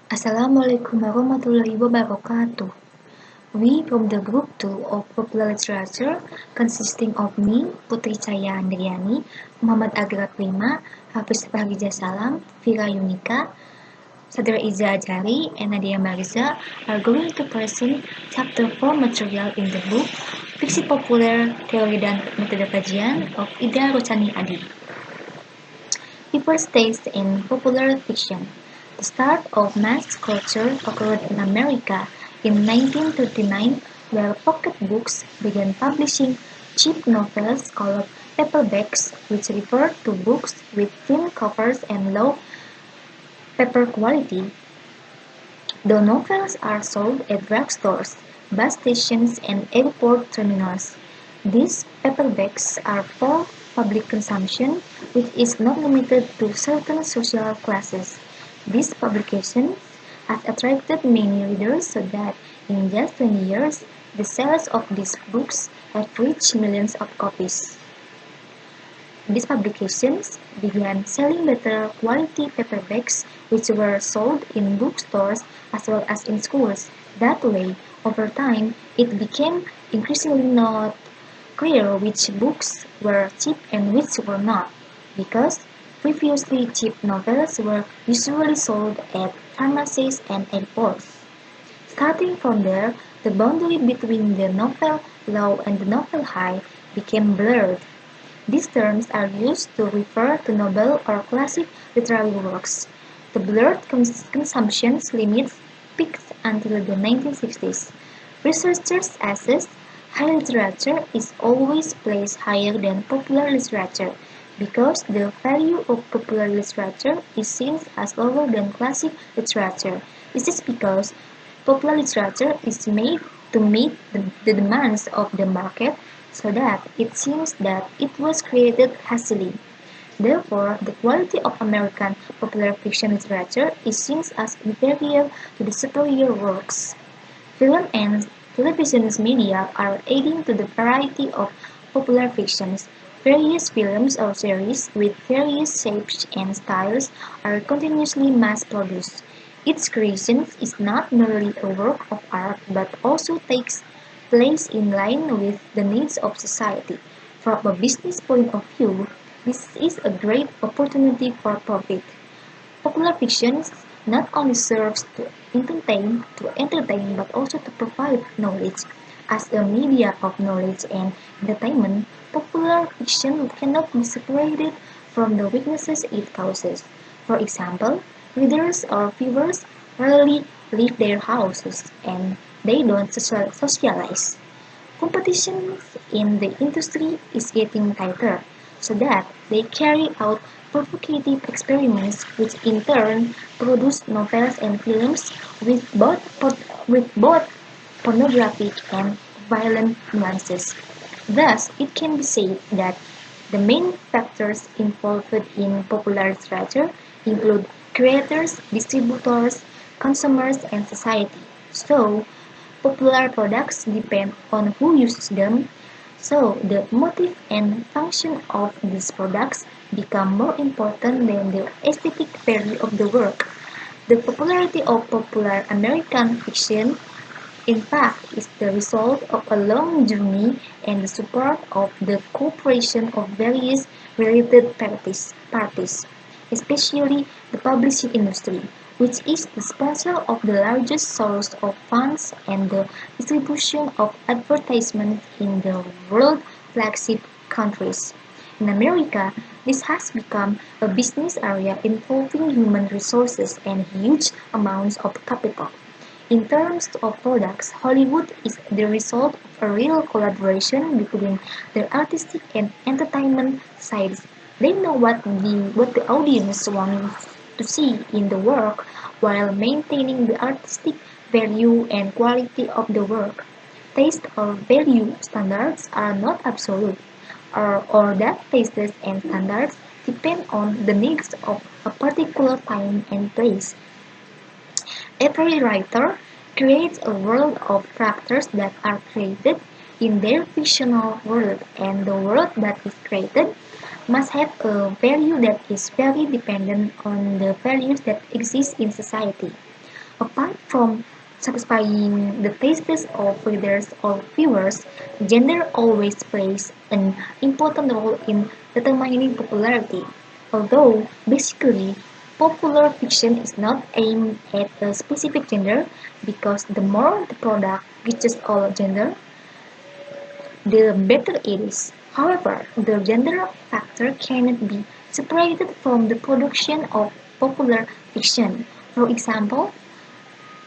Assalamualaikum warahmatullahi wabarakatuh. We from the group 2 of Popular Literature, consisting of me, Putri Cahya Andriani, Muhammad Agra Prima, Hafizh Fachriza Salam, Fira Yunika, Shadra Izza Azhari, and Nadia Maritza are going to present chapter 4 material in the book Fiksi Populer, Teori dan Metode Kajian of Ida Rosani Adi. People's taste in popular fiction. The start of mass culture occurred in America in 1939, where pocket books began publishing cheap novels called paperbacks, which referred to books with thin covers and low paper quality. The novels are sold at drugstores, bus stations, and airport terminals. These paperbacks are for public consumption, which is not limited to certain social classes. These publications have attracted many readers so that in just 20 years, the sales of these books have reached millions of copies. These publications began selling better quality paperbacks which were sold in bookstores as well as in schools. That way, over time, it became increasingly not clear which books were cheap and which were not, because previously cheap novels were usually sold at pharmacies and airports. Starting from there, the boundary between the novel low and the novel high became blurred. These terms are used to refer to novel or classic literary works. The blurred consumption limits peaked until the 1960s. Researchers assess high literature is always placed higher than popular literature because the value of popular literature is seen as lower than classic literature. This is because popular literature is made to meet the demands of the market so that it seems that it was created hastily. Therefore, the quality of American popular fiction literature is seen as inferior to the superior works. Film and television media are adding to the variety of popular fictions. Various films or series with various shapes and styles are continuously mass-produced. Its creation is not merely a work of art but also takes place in line with the needs of society. From a business point of view, this is a great opportunity for profit. Popular fiction not only serves to entertain but also to provide knowledge. As a media of knowledge and entertainment, popular fiction cannot be separated from the weaknesses it causes. For example, readers or viewers rarely leave their houses and they don't socialize. Competition in the industry is getting tighter, so that they carry out provocative experiments which in turn produce novels and films with both pornographic and violent nuances. Thus, it can be said that the main factors involved in popular literature include creators, distributors, consumers, and society. So, popular products depend on who uses them, so the motive and function of these products become more important than the aesthetic value of the work. The popularity of popular American fiction, in fact, is the result of a long journey and the support of the cooperation of various related parties, especially the publishing industry, which is the sponsor of the largest source of funds and the distribution of advertisements in the world flagship countries. In America, this has become a business area involving human resources and huge amounts of capital. In terms of products, Hollywood is the result of a real collaboration between the artistic and entertainment sides. They know what the audience wants to see in the work while maintaining the artistic value and quality of the work. Taste or value standards are not absolute, or that tastes and standards depend on the needs of a particular time and place. Every writer creates a world of characters that are created in their fictional world, and the world that is created must have a value that is very dependent on the values that exist in society. Apart from satisfying the tastes of readers or viewers, gender always plays an important role in determining popularity. Although, basically, popular fiction is not aimed at a specific gender because the more the product reaches all gender, the better it is. However, the gender factor cannot be separated from the production of popular fiction. For example,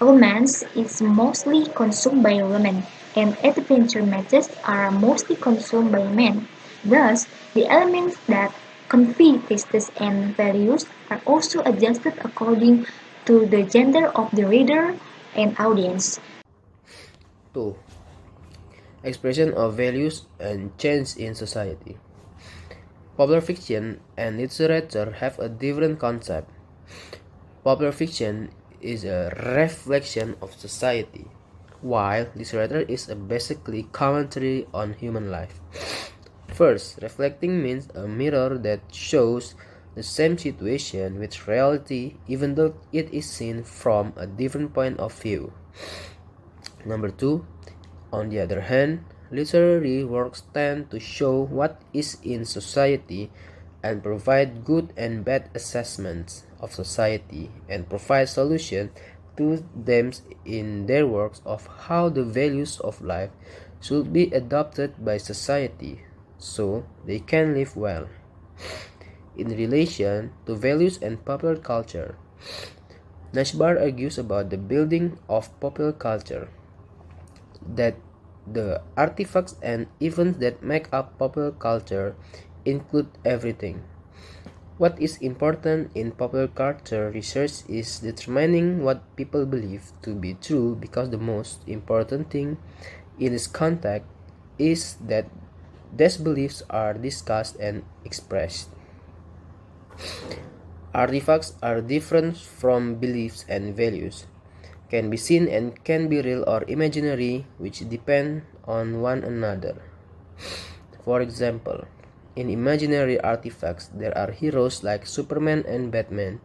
romance is mostly consumed by women, and adventure myths are mostly consumed by men. Thus, the elements that convey tastes and values are also adjusted according to the gender of the reader and audience. 2. Expression of values and change in society. Popular fiction and literature have a different concept. Popular fiction is a reflection of society, while literature is a basically commentary on human life. First, reflecting means a mirror that shows the same situation with reality even though it is seen from a different point of view. Number 2, on the other hand, literary works tend to show what is in society and provide good and bad assessments of society and provide solutions to them in their works of how the values of life should be adopted by society so they can live well. In relation to values and popular culture, Nashbar argues about the building of popular culture, that the artifacts and events that make up popular culture include everything. What is important in popular culture research is determining what people believe to be true because the most important thing in this context is that these beliefs are discussed and expressed. Artifacts are different from beliefs and values, can be seen and can be real or imaginary, which depend on one another. For example, in imaginary artifacts there are heroes like Superman and Batman,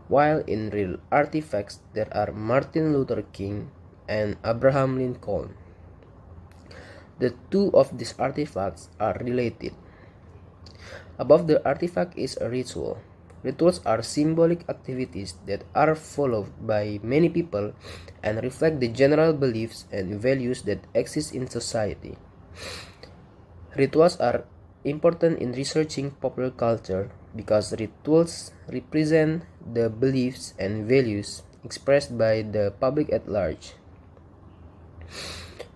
while in real artifacts there are Martin Luther King and Abraham Lincoln. The two of these artifacts are related. Above the artifact is a ritual. Rituals are symbolic activities that are followed by many people and reflect the general beliefs and values that exist in society. Rituals are important in researching popular culture because rituals represent the beliefs and values expressed by the public at large.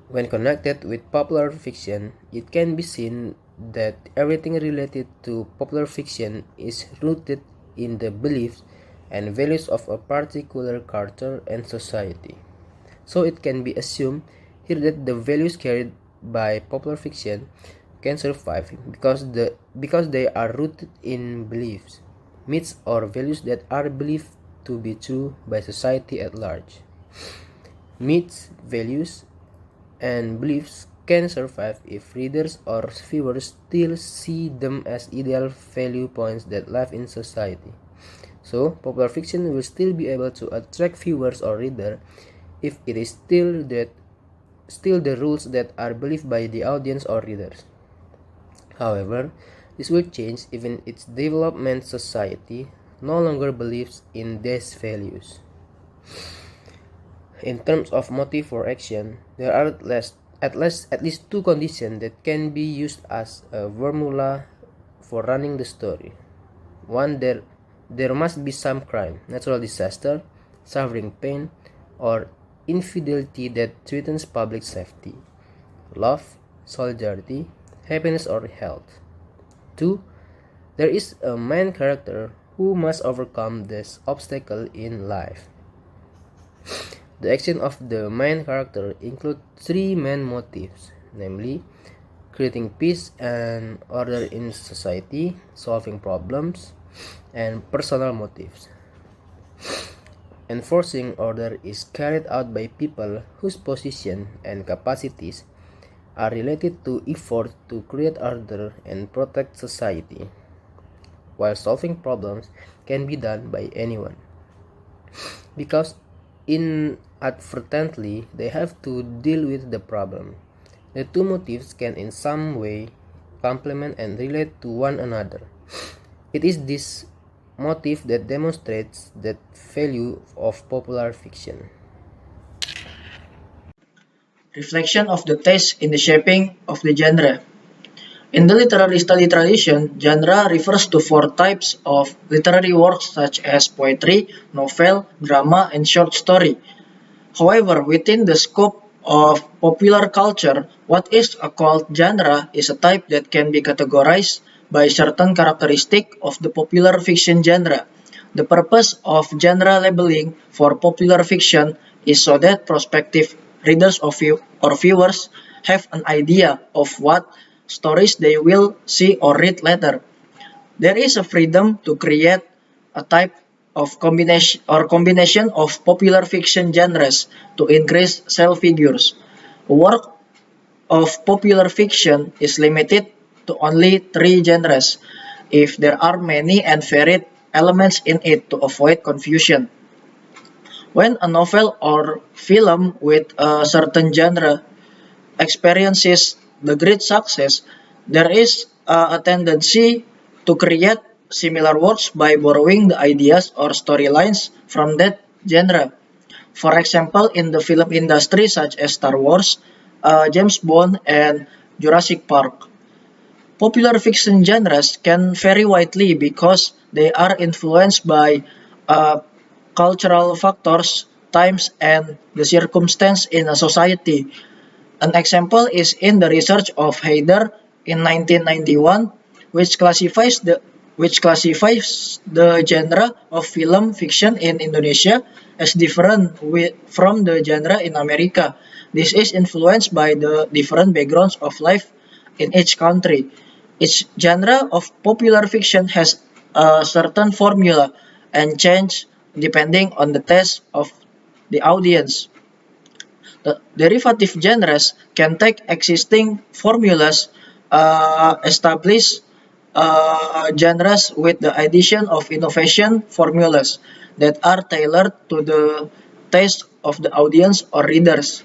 When connected with popular fiction, it can be seen that everything related to popular fiction is rooted in the beliefs and values of a particular culture and society. So it can be assumed here that the values carried by popular fiction can survive because they are rooted in beliefs, myths, or values that are believed to be true by society at large. Myths, values, and beliefs can survive if readers or viewers still see them as ideal value points that live in society. So, popular fiction will still be able to attract viewers or reader if it is still the rules that are believed by the audience or readers. However, this will change even its development society no longer believes in these values. In terms of motive for action, there are at least two conditions that can be used as a formula for running the story. One, there must be some crime, natural disaster, suffering pain, or infidelity that threatens public safety, love, solidarity, happiness, or health. Two, there is a main character who must overcome this obstacle in life. The action of the main character include three main motives, namely creating peace and order in society, solving problems, and personal motives. Enforcing order is carried out by people whose position and capacities are related to effort to create order and protect society, while solving problems can be done by anyone. Because Inadvertently, they have to deal with the problem. The two motifs can in some way complement and relate to one another. It is this motif that demonstrates the value of popular fiction. Reflection of the taste in the shaping of the genre. In the literary study tradition, genre refers to four types of literary works such as poetry, novel, drama, and short story. However, within the scope of popular culture, what is called genre is a type that can be categorized by certain characteristic of the popular fiction genre. The purpose of genre labeling for popular fiction is so that prospective readers or viewers have an idea of what stories they will see or read later. There is a freedom to create a type of combination of popular fiction genres to increase sales figures. A work of popular fiction is limited to only three genres if there are many and varied elements in it to avoid confusion. When a novel or film with a certain genre experiences the great success, there is a tendency to create similar works by borrowing the ideas or storylines from that genre. For example, in the film industry such as Star Wars, James Bond, and Jurassic Park, popular fiction genres can vary widely because they are influenced by uh, cultural factors, times, and the circumstance in a society. An example is in the research of Haider in 1991, which classifies the genre of film fiction in Indonesia as different from the genre in America. This is influenced by the different backgrounds of life in each country. Each genre of popular fiction has a certain formula and change depending on the taste of the audience. The derivative genres can take existing formulas, establish genres with the addition of innovation formulas that are tailored to the taste of the audience or readers.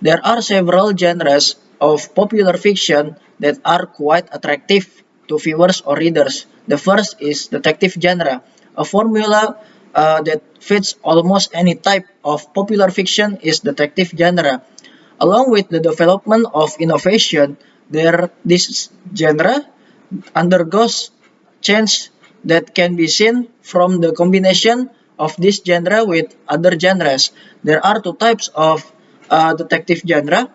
There are several genres of popular fiction that are quite attractive to viewers or readers. The first is detective genre, a formula that fits almost any type of popular fiction is detective genre. Along with the development of innovation, this genre undergoes change that can be seen from the combination of this genre with other genres. There are two types of detective genre,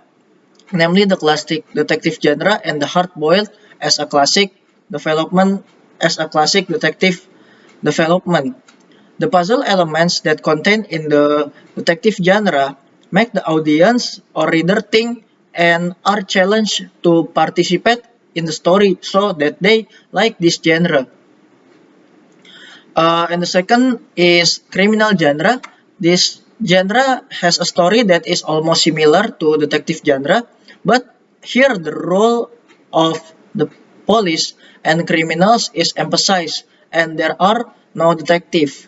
namely the classic detective genre and the hard-boiled as a classic development as a classic detective development. The puzzle elements that contained in the detective genre make the audience or reader think and are challenged to participate in the story so that they like this genre. And the second is criminal genre. This genre has a story that is almost similar to detective genre, but here the role of the police and criminals is emphasized, and there are no detective.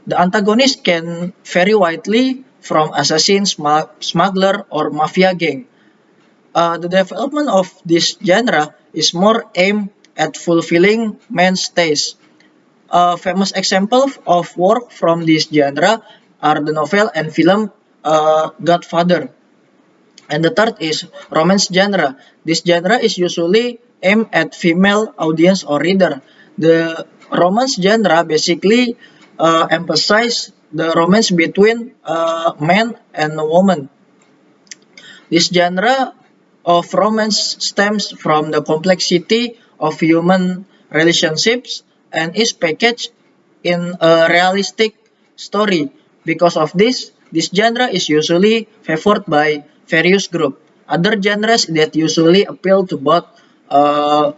The antagonist can vary widely from assassin, smuggler, or mafia gang. The development of this genre is more aimed at fulfilling men's taste. Famous examples of work from this genre are the novel and film Godfather. And the third is romance genre. This genre is usually aimed at female audience or reader. The romance genre basically emphasize the romance between man and a woman. This genre of romance stems from the complexity of human relationships and is packaged in a realistic story. Because of this genre is usually favored by various groups. Other genres that usually appeal to both uh,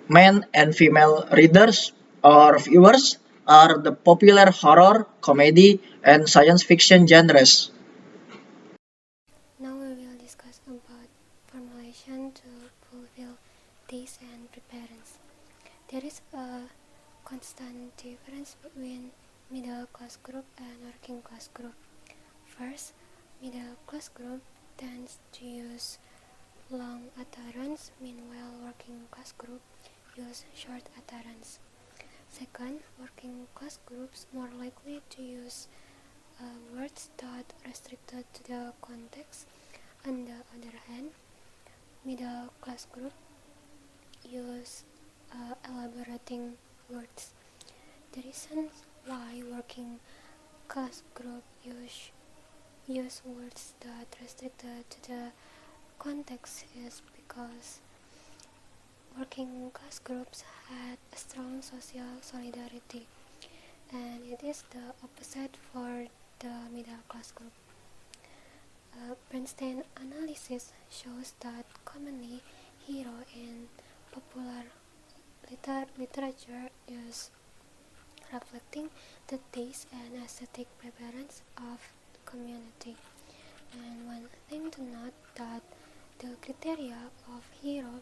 men and female readers or viewers are the popular horror, comedy, and science fiction genres. Now we will discuss about formulation to fulfill taste and preference. There is a constant difference between middle class group and working class group. First, middle class group tends to use long utterance, meanwhile working class group use short utterance. Second, working class groups more likely to use words that restricted to the context. On the other hand, middle class group use elaborating words. The reason why working class group use words that restricted to the context is because working class groups had a strong social solidarity, and it is the opposite for the middle class group. Bernstein analysis shows that commonly hero in popular literature is reflecting the taste and aesthetic preference of the community. And one thing to note that the criteria of hero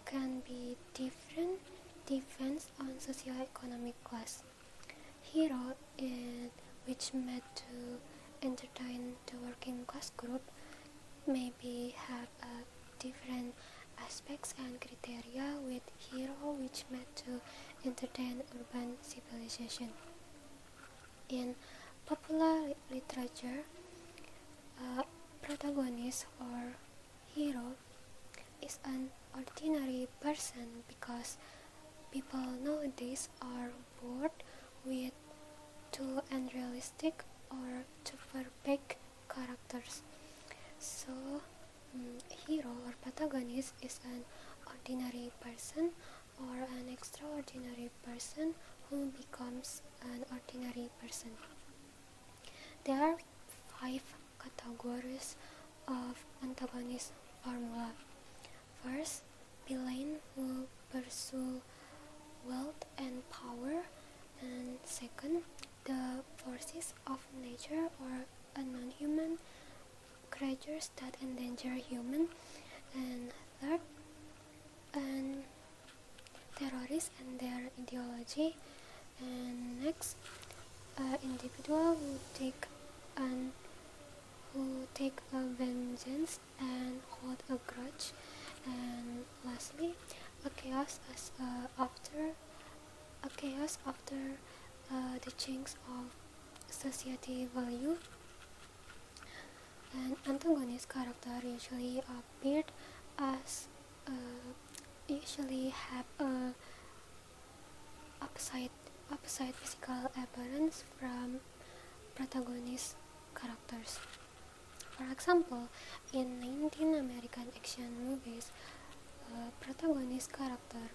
can be different depends on socioeconomic class. Hero which meant to entertain the working class group maybe have different aspects and criteria with hero which meant to entertain urban civilization. In popular literature, a protagonist or hero is an ordinary person because people nowadays are bored with too unrealistic or too perfect characters. So, hero or protagonist is an ordinary person or an extraordinary person who becomes an ordinary person. There are 5 categories of antagonist formula. First, villain who pursue wealth and power, and second, the forces of nature or a non-human creatures that endanger human, and third, and terrorists and their ideology, and next, individual who take a vengeance and hold a grudge, and lastly, a chaos after the change of society value. An antagonist character usually have a opposite physical appearance from protagonist characters. For example, in 19 American action movies, protagonist character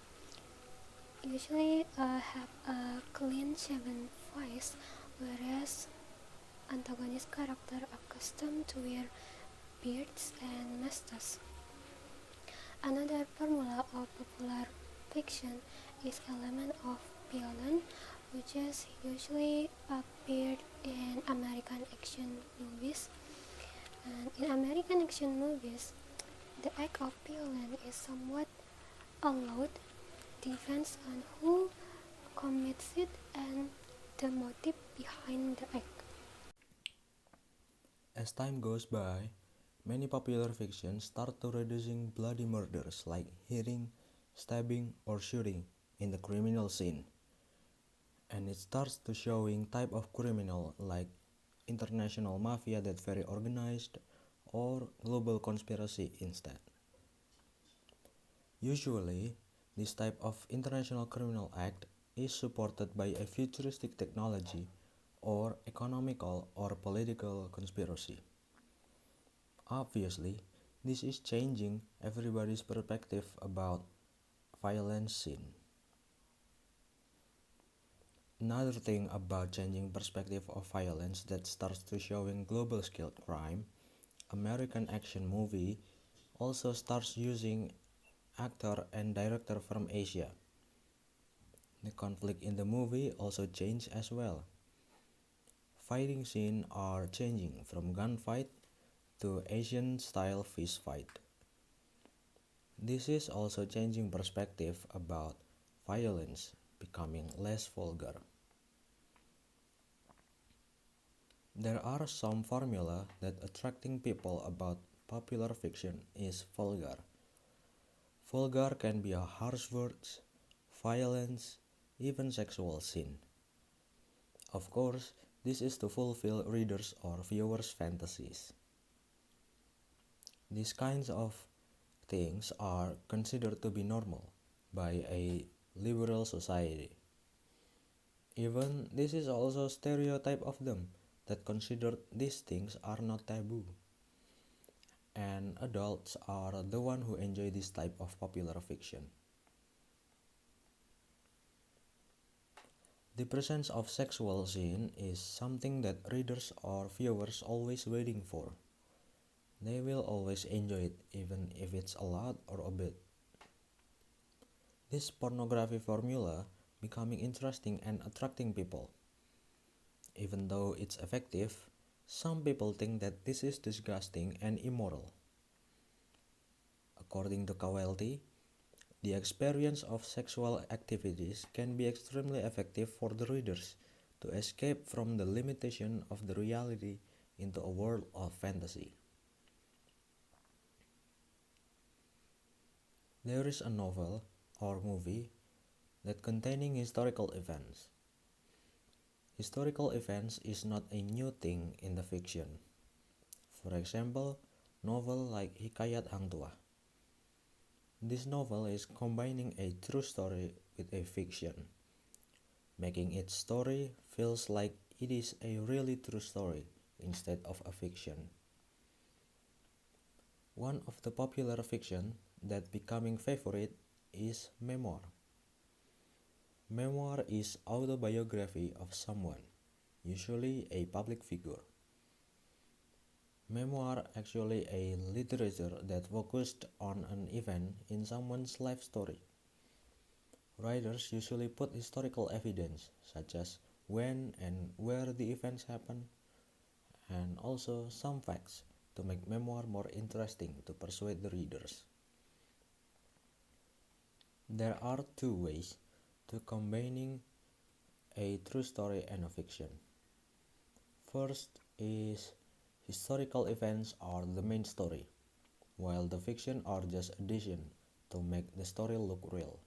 usually have a clean-shaven face, whereas antagonist character accustomed to wear beards and mustaches. Another formula of popular fiction is element of violence, which is usually appeared in American action movies. And in American action movies, the act of violence is somewhat allowed, depends on who commits it and the motive behind the act. As time goes by, many popular fictions start to reducing bloody murders like hitting, stabbing, or shooting in the criminal scene. And it starts to showing type of criminal like international mafia that very organized or global conspiracy instead. Usually, this type of international criminal act is supported by a futuristic technology or economical or political conspiracy. Obviously, this is changing everybody's perspective about violence scene. Another thing about changing perspective of violence that starts to showing global scale crime, American action movie also starts using actor and director from Asia. The conflict in the movie also changed as well. Fighting scenes are changing from gunfight to Asian style fist fight. This is also changing perspective about violence becoming less vulgar. There are some formula that attracting people about popular fiction is vulgar. Vulgar can be a harsh words, violence, even sexual sin. Of course, this is to fulfill readers' or viewers' fantasies. These kinds of things are considered to be normal by a liberal society. Even this is also a stereotype of them that consider these things are not taboo. And adults are the one who enjoy this type of popular fiction. The presence of sexual scene is something that readers or viewers always waiting for. They will always enjoy it even if it's a lot or a bit. This pornography formula becoming interesting and attracting people. Even though it's effective, some people think that this is disgusting and immoral. According to Kawelty, the experience of sexual activities can be extremely effective for the readers to escape from the limitation of the reality into a world of fantasy. There is a novel or movie that containing historical events. Historical events is not a new thing in the fiction. For example, novel like Hikayat Hang Tuah. This novel is combining a true story with a fiction, making its story feels like it is a really true story instead of a fiction. One of the popular fiction that becoming favorite is memoir. Memoir is autobiography of someone, usually a public figure. Memoir actually a literature that focused on an event in someone's life story. Writers usually put historical evidence such as when and where the events happen, and also some facts to make memoir more interesting to persuade the readers. There are two ways to combining a true story and a fiction. First is historical events are the main story, while the fiction are just addition to make the story look real.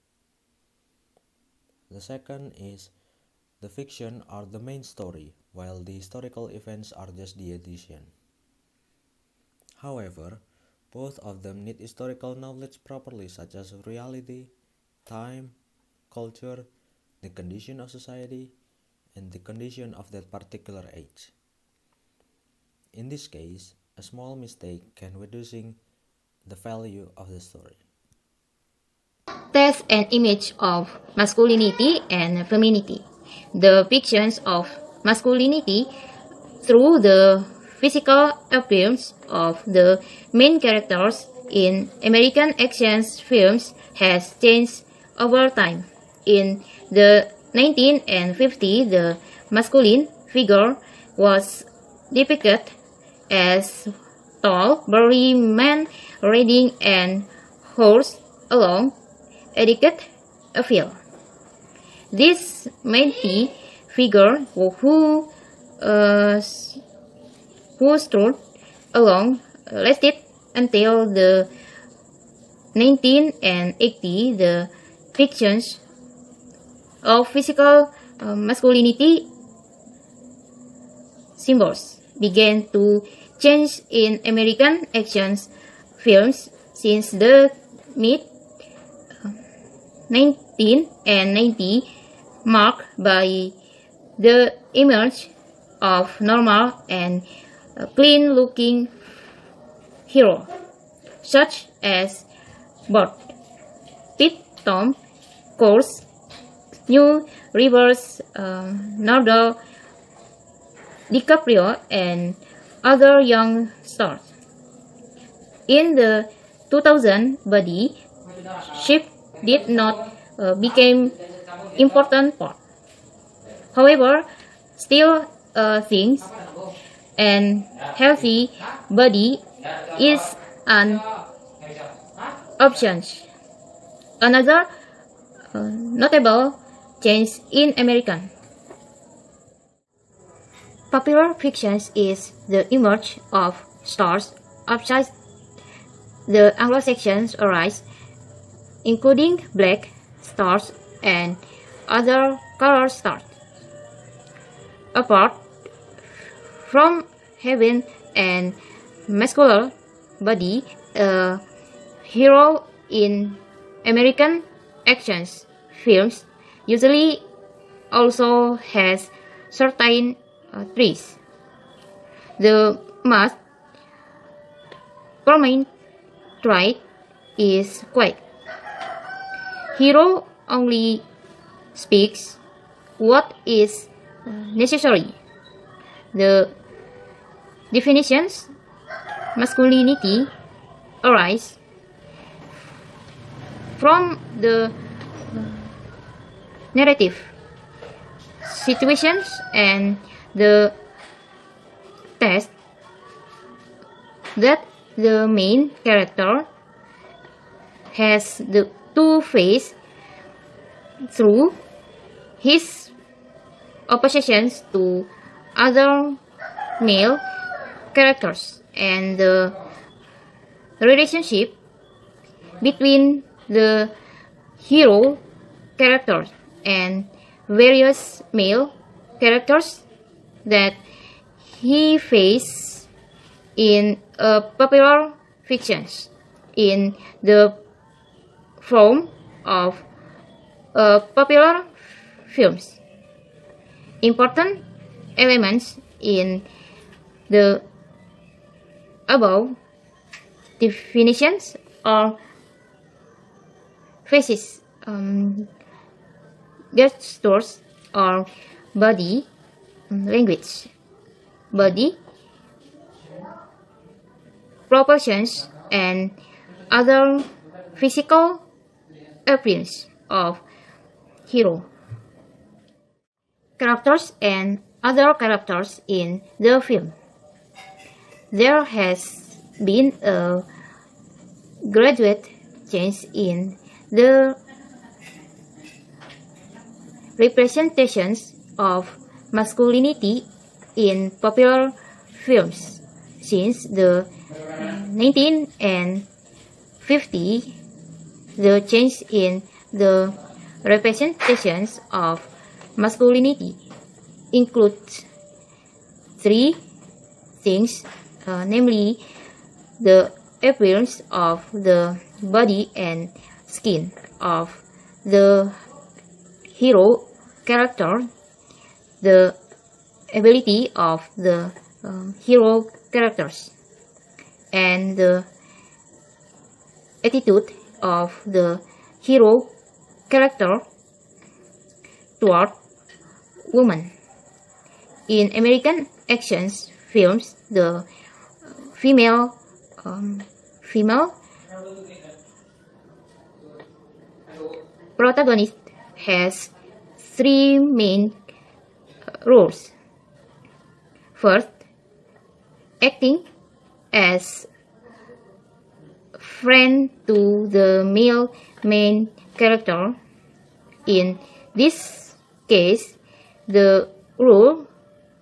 The second is the fiction are the main story, while the historical events are just the addition. However, both of them need historical knowledge properly, such as reality, time, culture, the condition of society, and the condition of that particular age. In this case, a small mistake can reducing the value of the story. Test an image of masculinity and femininity. The fictions of masculinity through the physical appearance of the main characters in American action films has changed over time. In the 1950s, the masculine figure was depicted as tall, burly man riding an horse along a delicate field. This mighty figure who strode along lasted until the 1980s. The fictions of physical masculinity symbols began to change in American action films since the mid 1990s, marked by the emergence of normal and clean-looking heroes, such as Brad Pitt, Tom Cruise, New Rivers, Leonardo DiCaprio, and other young stars. In the 2000s, body shape did not become important part. However, still things and healthy body is an option. Another notable change in American Popular fiction is the emerge of stars outside the Anglo-Saxon horizon, including black stars and other colored stars. Apart from having an muscular body, a hero in American action films usually also has certain traits. The most prominent trait is quiet. Hero only speaks what is necessary. The definitions masculinity arise from the narrative situations and the test that the main character has the two faces through his oppositions to other male characters and the relationship between the hero characters and various male characters that he faces in popular fictions in the form of popular films. Important elements in the above definitions are faces, gestures, or body language, body proportions, and other physical appearance of hero. Characters and other characters in the film. There has been a graduate change in the representations of masculinity in popular films since the 1950s. The change in the representations of masculinity includes three things, namely the appearance of the body and skin of the hero character, the ability of the hero characters, and the attitude of the hero character toward women. In American action films, the female protagonist has three main roles. First, acting as friend to the male main character. In this case, the role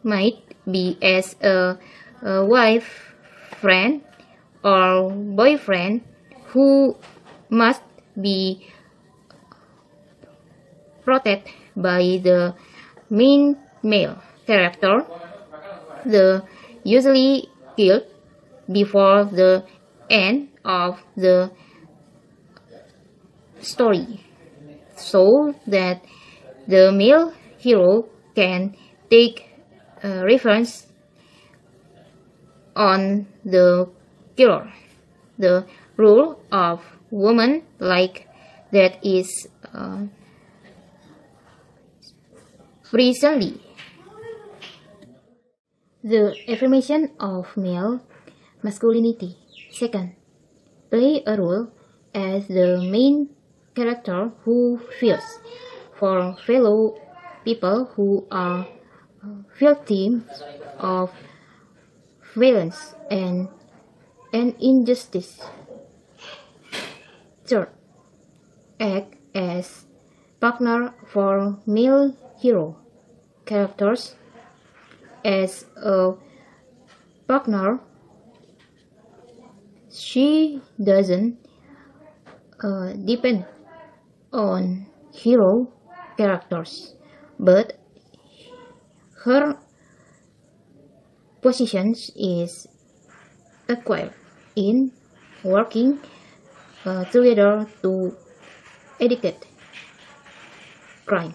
might be as a wife, friend, or boyfriend who must be protected by the main male character, the usually killed before the end of the story, so that the male hero can take revenge on the killer. The role of woman like that is recently. The affirmation of male masculinity. Second, play a role as the main character who feels for fellow people who are victims of violence and injustice. Third, act as partner for male hero characters as a partner. She doesn't depend on hero characters, but her position is equal in working together to eradicate crime.